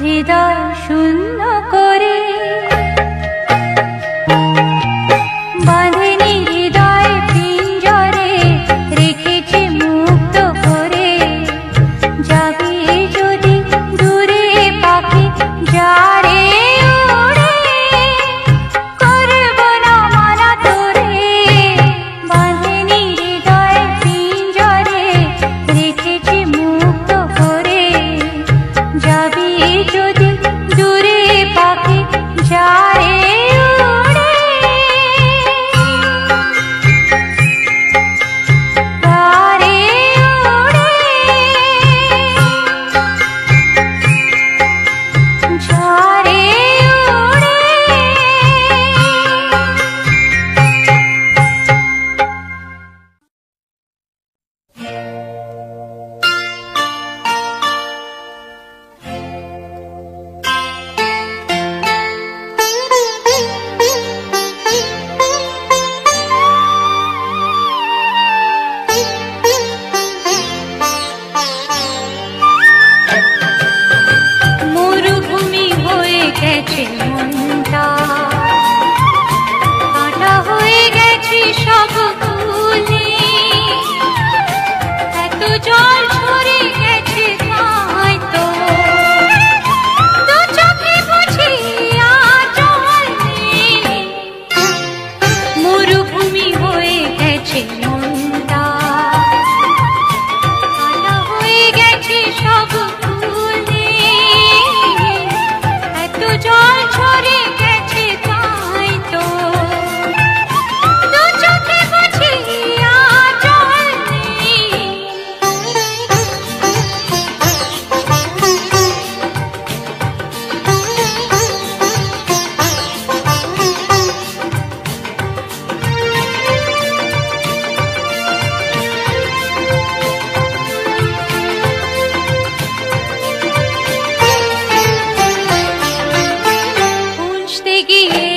হৃদয় শূন্য করে বাঁধেনি হৃদয় পিঞ্জরে রেখেছি মুক্ত করে। যাবি যদি দূরে পাখি যারে উড়ে, করব না মানা তোরে। বাঁধেনি হৃদয় পিঞ্জরে রেখেছি মুক্ত করে। যাবি যদি দূরে পাখি যারে উড়ে, যারে উড়ে, যারে উড়ে। মরুভূমি হয়ে গেছে মনটা, কাঁটা হয়ে গেছে সব ফুলে। এত জল ঝরে গেছে তাই তো দু চোখে বুঝি আর জল নেই। মরুভূমি হয়ে গেছে মনটা, কাঁটা হয়ে গেছে সব ফুলে। এত জল ঝরে গেছে তাই তো দু চোখে বুঝি আর জল নেই। খুঁজতে গিয়ে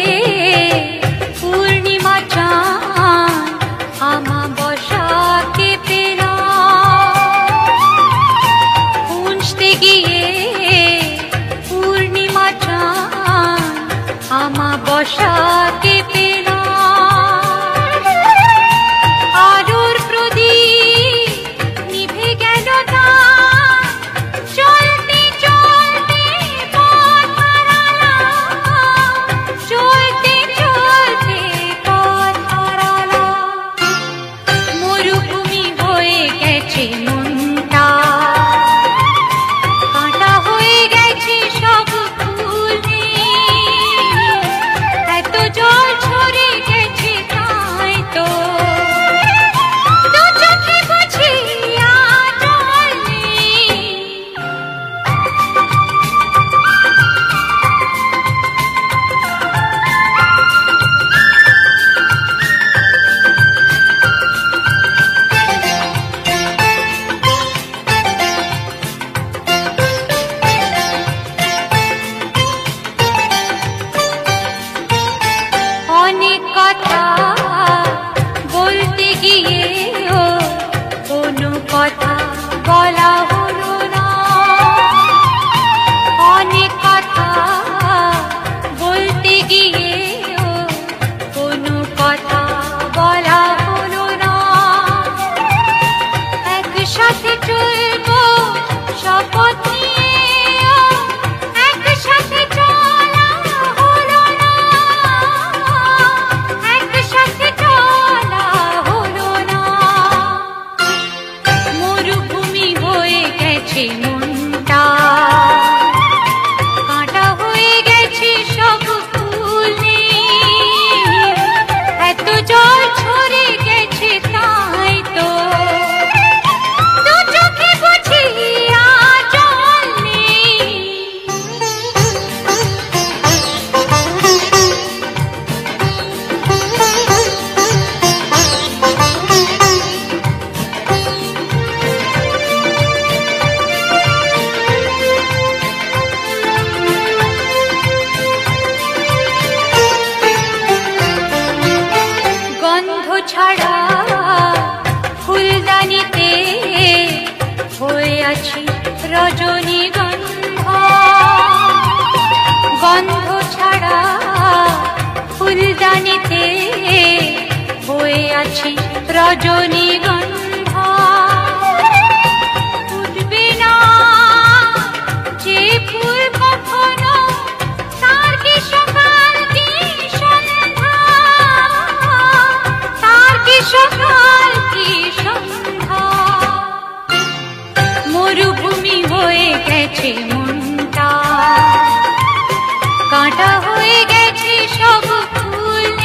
পূর্ণিমা চাঁদ আমাবস্যাকে পেলাম। খুঁজতে গিয়ে পূর্ণিমা চাঁদ আমাবস্যাকে পেলাম। আলোর প্রদীপ নিভে গেল তার, চলতে চলতে পথ হারালাম। চলতে চলতে পথ হারালাম। মরুভূমি হয়ে গেছে মনটা, কাঁটা হয়ে গেছে সব ফুলে। এত জল ঝরে গেছে তাই তো দু চোখে বুঝি আর জল নেই। অনেক কথা বলতে গিয়েও কোনো কথা বলা হলো না। অনেক কথা বলতে গিয়েও কোনো কথা বলা হলো না। একসাথে চলবো শপথ নিয়েও একসাথে চলা হলো না। একসাথে চলা হলো না। মরুভূমি হয়ে গেছে মনটা, কাঁটা হয়ে গেছে সব ফুলে। এত জল ঝরে গেছে তাই তো দু চোখে বুঝি আর জল নেই। গন্ধ ছাড়া ফুলদানিতে হয়ে আছি রজনীগন্ধা। গন্ধ ছাড়া ফুলদানিতে বয়ে আছি রজনীগন্ধা। উঠবে না যে ফুল কখনো, তার কি সকাল কি সন্ধ্যা, তার কি সকাল কি সন্ধ্যা। মরুভূমি হয়ে গেছে মনটা, কাঁটা হয়ে গেছে সব ফুল,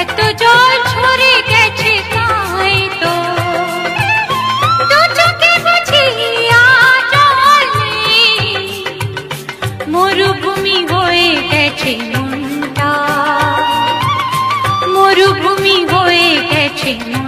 এত জল ঝরে গেছে তাই তো দু চোখে বুঝি আর জল নেই। মরুভূমি হয়ে গেছে মনটা, মরুভূমি হয়ে গেছে মনটা।